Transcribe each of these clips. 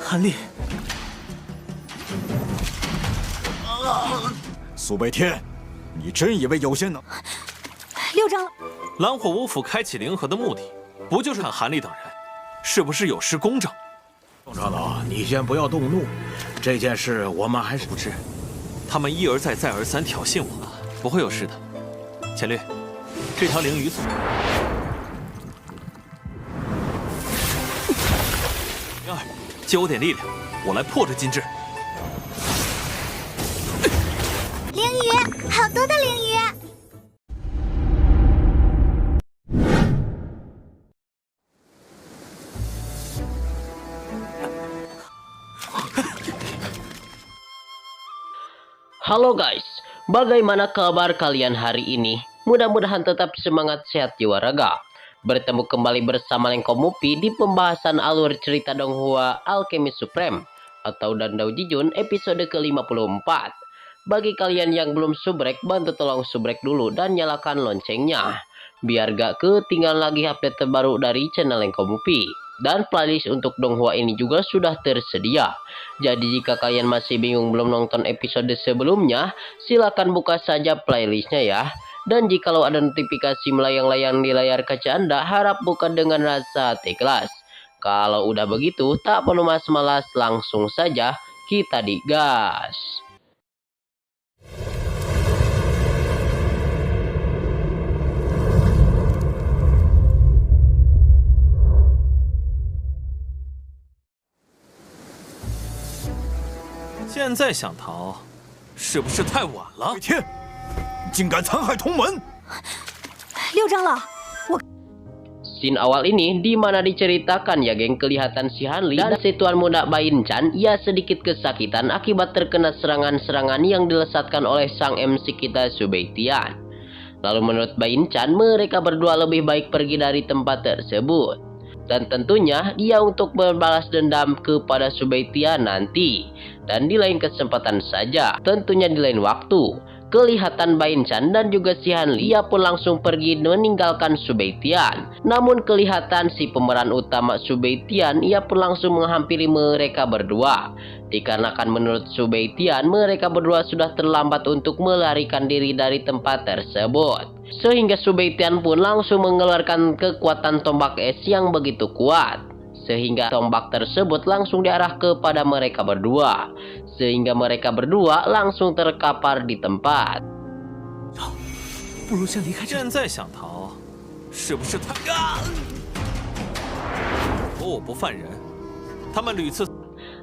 韩立，苏北天，你真以为有些能？六长老，蓝火巫府开启灵河的目的，不就是看韩立等人是不是有失公正？董长老，你先不要动怒，这件事我们还是不知，他们一而再再而三挑衅我，不会有事的。浅绿，这条灵鱼怎么？灵儿，借我点力量，我来破这金制。灵鱼，好多的灵鱼。Halo guys, bagaimana kabar kalian hari ini? Mudah-mudahan tetap semangat, sehat jiwa raga. Bertemu kembali bersama Lengko Mupi di pembahasan alur cerita Donghua Alchemy Supreme atau Dandau Jijun episode ke-54. Bagi kalian yang belum subrek, bantu tolong subrek dulu dan nyalakan loncengnya biar gak ketinggalan lagi update terbaru dari channel Lengko Mupi. Dan playlist untuk Donghua ini juga sudah tersedia. Jadi jika kalian masih bingung belum nonton episode sebelumnya, silakan buka saja playlistnya ya. Dan jikalau ada notifikasi melayang-layang di layar kaca Anda, harap buka dengan rasa hati ikhlas. Kalau udah begitu, tak perlu malas-malas, langsung saja kita digas. 现在想逃，是不是太晚了？北天，竟敢残害同门！六长老， Scene awal ini di mana diceritakan ya geng, kelihatan si Hanli dan si tuan muda Bain Chan ia sedikit kesakitan akibat terkena serangan-serangan yang dilesatkan oleh sang MC kita Subaitian. Lalu menurut Bain Chan, mereka berdua lebih baik pergi dari tempat tersebut. Dan tentunya dia untuk membalas dendam kepada Subaitian nanti. Dan di lain kesempatan saja, tentunya di lain waktu. Kelihatan Bain Chan dan juga si Hanli, ia pun langsung pergi meninggalkan Subaitian. Namun kelihatan si pemeran utama Subaitian, ia pun langsung menghampiri mereka berdua. Dikarenakan menurut Subaitian, mereka berdua sudah terlambat untuk melarikan diri dari tempat tersebut. Sehingga Subaitian pun langsung mengeluarkan kekuatan tombak es yang begitu kuat. Sehingga tombak tersebut langsung diarah kepada mereka berdua. Sehingga mereka berdua langsung terkapar di tempat. 不如先离开这。现在想逃，是不是太……我不犯人，他们屡次。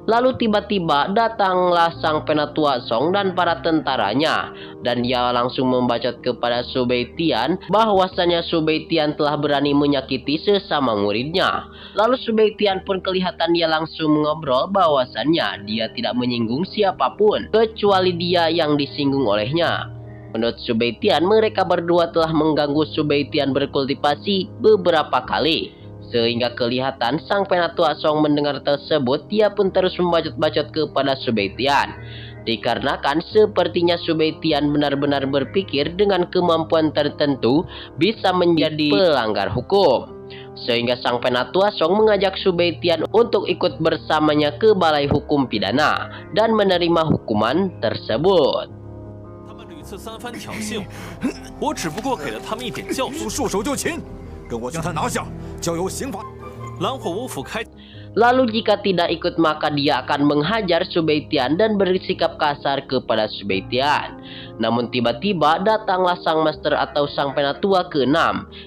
Lalu tiba-tiba datanglah sang penatua Song dan para tentaranya. Dan ia langsung membacot kepada Subaitian bahwasannya Subaitian telah berani menyakiti sesama muridnya. Lalu Subaitian pun kelihatan dia langsung mengobrol bahwasannya dia tidak menyinggung siapapun kecuali dia yang disinggung olehnya. Menurut Subaitian, mereka berdua telah mengganggu Subaitian berkultivasi beberapa kali. Sehingga kelihatan sang penatua Song mendengar tersebut, dia pun terus membacot-bacot kepada Subaitian. Dikarenakan sepertinya Subaitian benar-benar berpikir dengan kemampuan tertentu bisa menjadi pelanggar hukum. Sehingga sang penatua Song mengajak Subaitian untuk ikut bersamanya ke balai hukum pidana dan menerima hukuman tersebut. 他们屡次三番挑衅我，我只不过给了他们一点教训。束手就擒，跟我将他拿下，交由刑法。蓝火巫府开。 Lalu jika tidak ikut maka dia akan menghajar Subaitian dan bersikap kasar kepada Subaitian. Namun tiba-tiba datanglah sang master atau sang penatua ke-6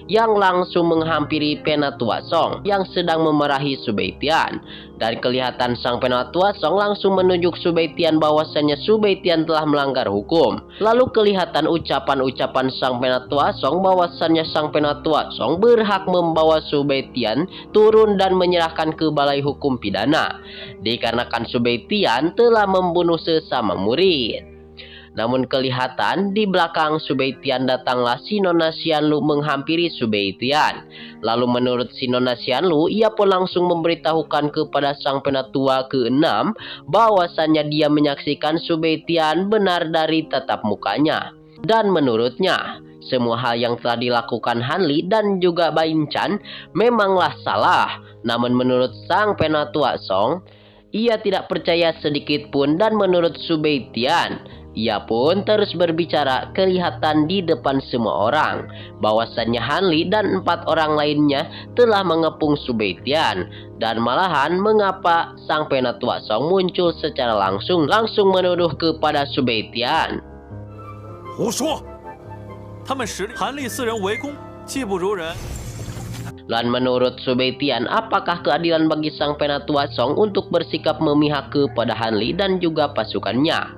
yang langsung menghampiri penatua Song yang sedang memarahi Subaitian. Dan kelihatan sang penatua Song langsung menunjuk Subaitian bahwasannya Subaitian telah melanggar hukum. Lalu kelihatan ucapan-ucapan sang penatua Song bahwasannya sang penatua Song berhak membawa Subaitian turun dan menyerahkan ke balai hukum pidana dikarenakan Subaitian telah membunuh sesama murid. Namun kelihatan di belakang Subaitian datanglah si Nona Xianlu menghampiri Subaitian. Lalu menurut si Nona Xianlu, ia pun langsung memberitahukan kepada sang penatua ke-6 bahwasannya dia menyaksikan Subaitian benar dari tatap mukanya. Dan menurutnya, semua hal yang telah dilakukan Hanli dan juga Bain Chan memanglah salah. Namun menurut sang penatua Song, Ia tidak percaya sedikit pun dan menurut Subeitian, ia pun terus berbicara kelihatan di depan semua orang bahwasannya Hanli dan 4 orang lainnya telah mengepung Subeitian dan malahan mengapa sang penatua Song muncul secara langsung menuduh kepada Subeitian. 胡说！ 他们实力，韩立4人围攻，技不如人。 Dan menurut Subeitian, apakah keadilan bagi sang penatua Song untuk bersikap memihak kepada Hanli dan juga pasukannya?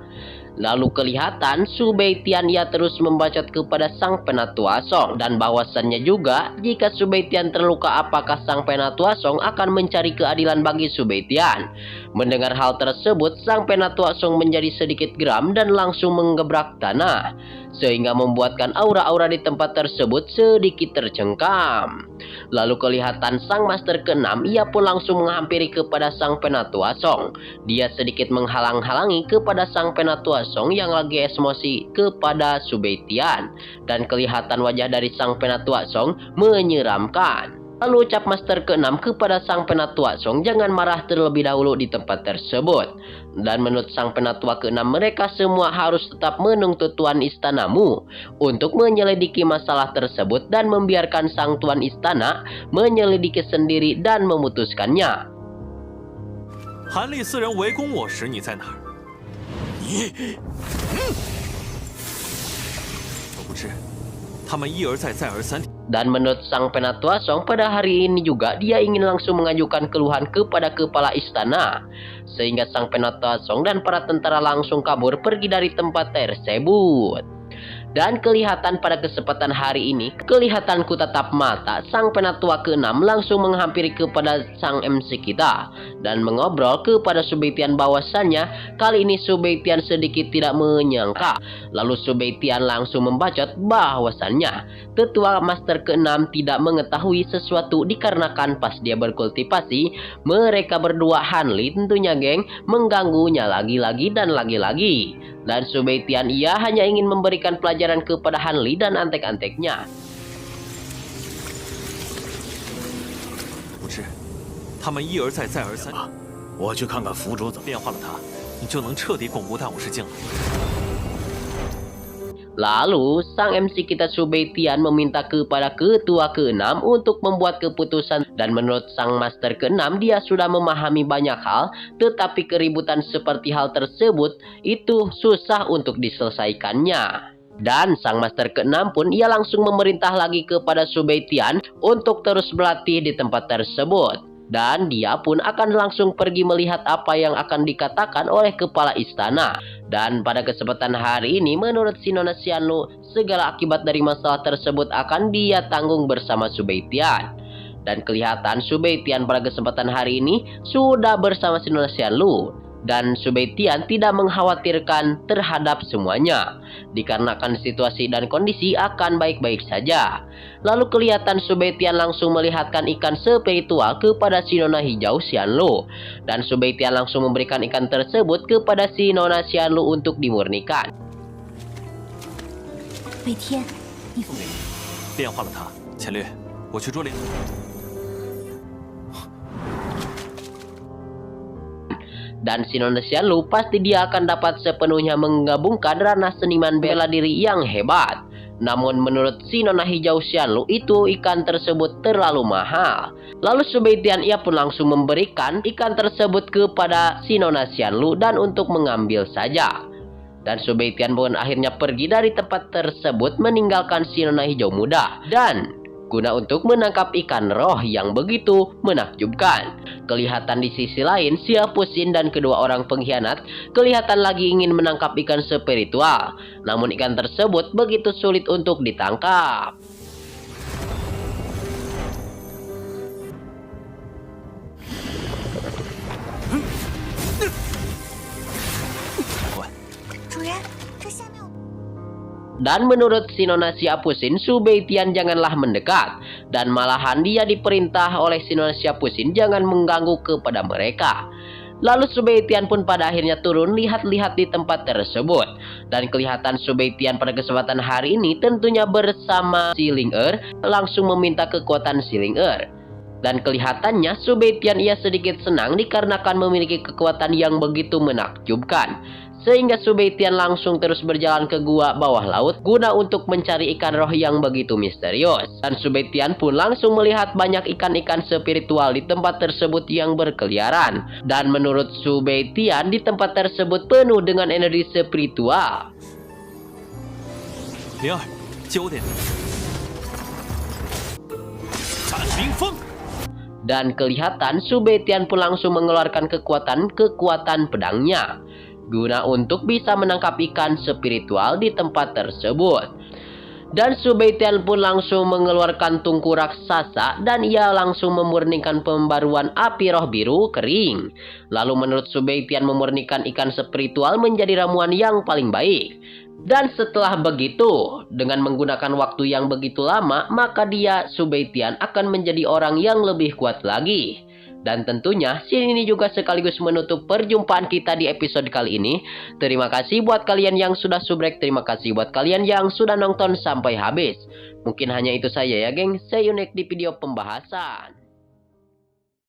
Lalu kelihatan Subeitian ia terus membacot kepada sang penatua Song dan bahwasannya juga jika Subeitian terluka apakah sang penatua Song akan mencari keadilan bagi Subeitian. Mendengar hal tersebut, sang penatua Song menjadi sedikit geram dan langsung menggebrak tanah sehingga membuatkan aura-aura di tempat tersebut sedikit tercengkam. Lalu kelihatan sang master ke-6 ia pun langsung menghampiri kepada sang penatua Song. Dia sedikit menghalang-halangi kepada sang penatua Song yang lagi emosi kepada Subeitian dan kelihatan wajah dari sang penatua Song menyeramkan. Lalu ucap master ke-6 kepada sang penatua Song jangan marah terlebih dahulu di tempat tersebut. Dan menurut sang penatua ke-6 mereka semua harus tetap menuntut tuan istanamu untuk menyelidiki masalah tersebut dan membiarkan sang tuan istana menyelidiki sendiri dan memutuskannya. 韩立4人围攻我时，你在哪儿？都不知，他们一而再再而三。 Dan menurut sang penatua Song pada hari ini juga dia ingin langsung mengajukan keluhan kepada kepala istana. Sehingga sang penatua Song dan para tentara langsung kabur pergi dari tempat tersebut. Dan kelihatan pada kesempatan hari ini, kelihatanku tatap mata, sang penatua ke-6 langsung menghampiri kepada sang MC kita dan mengobrol kepada Subeitian bahwasannya kali ini Subeitian sedikit tidak menyangka. Lalu Subeitian langsung membacot bahwasannya tetua master ke-6 tidak mengetahui sesuatu dikarenakan pas dia berkultivasi, mereka berdua Hanli tentunya geng mengganggunya lagi-lagi dan lagi-lagi. Dan Subeitian ia hanya ingin memberikan pelajaran kepada Hanli dan antek-anteknya. 不知，他们一而再再而三。我去看看府主怎么。 变化了他，你就能彻底巩固大武士境了。 Lalu, sang MC kita Subeitian meminta kepada ketua ke-6 untuk membuat keputusan dan menurut sang master ke-6 dia sudah memahami banyak hal tetapi keributan seperti hal tersebut itu susah untuk diselesaikannya. Dan sang master ke-6 pun ia langsung memerintah lagi kepada Subeitian untuk terus berlatih di tempat tersebut. Dan dia pun akan langsung pergi melihat apa yang akan dikatakan oleh kepala istana. Dan pada kesempatan hari ini menurut Sinona Xianlu, segala akibat dari masalah tersebut akan dia tanggung bersama Subeitian. Dan kelihatan Subeitian pada kesempatan hari ini sudah bersama Sinona Xianlu. Dan Subeitian tidak mengkhawatirkan terhadap semuanya, dikarenakan situasi dan kondisi akan baik-baik saja. Lalu kelihatan Subeitian langsung melihatkan ikan spiritual kepada si Nona Hijau Xianlu. Dan Subeitian langsung memberikan ikan tersebut kepada si Nona Xianlu untuk dimurnikan. 北天，你变化了他，浅略，我去捉灵。 Dan si Nona Xianlu pasti dia akan dapat sepenuhnya menggabungkan ranah seniman bela diri yang hebat. Namun menurut si Nona Hijau Xianlu itu ikan tersebut terlalu mahal. Lalu Subeitian ia pun langsung memberikan ikan tersebut kepada si Nona Xianlu dan untuk mengambil saja. Dan Subeitian pun akhirnya pergi dari tempat tersebut meninggalkan si Nona Hijau muda. Dan guna untuk menangkap ikan roh yang begitu menakjubkan. Kelihatan di sisi lain, Xia Puxin dan kedua orang pengkhianat kelihatan lagi ingin menangkap ikan spiritual. Namun ikan tersebut begitu sulit untuk ditangkap. Dan menurut si Nona Xia Puxin, Subeitian janganlah mendekat. Dan malahan dia diperintah oleh si Nona Xia Puxin jangan mengganggu kepada mereka. Lalu Subeitian pun pada akhirnya turun lihat-lihat di tempat tersebut. Dan kelihatan Subeitian pada kesempatan hari ini tentunya bersama si Ling Er langsung meminta kekuatan si Ling Er. Dan kelihatannya Subetian ia sedikit senang dikarenakan memiliki kekuatan yang begitu menakjubkan. Sehingga Subetian langsung terus berjalan ke gua bawah laut guna untuk mencari ikan roh yang begitu misterius. Dan Subetian pun langsung melihat banyak ikan-ikan spiritual di tempat tersebut yang berkeliaran. Dan menurut Subetian di tempat tersebut penuh dengan energi spiritual. 灵儿，9点，斩冰封。 Dan kelihatan Subetian pun langsung mengeluarkan kekuatan pedangnya guna untuk bisa menangkap ikan spiritual di tempat tersebut. Dan Subetian pun langsung mengeluarkan tungku raksasa dan ia langsung memurnikan pembaruan api roh biru kering. Lalu menurut Subetian memurnikan ikan spiritual menjadi ramuan yang paling baik. Dan setelah begitu, dengan menggunakan waktu yang begitu lama, maka dia, Subetian, akan menjadi orang yang lebih kuat lagi. Dan tentunya, scene ini juga sekaligus menutup perjumpaan kita di episode kali ini. Terima kasih buat kalian yang sudah subrek, terima kasih buat kalian yang sudah nonton sampai habis. Mungkin hanya itu saja ya geng, see you next di video pembahasan.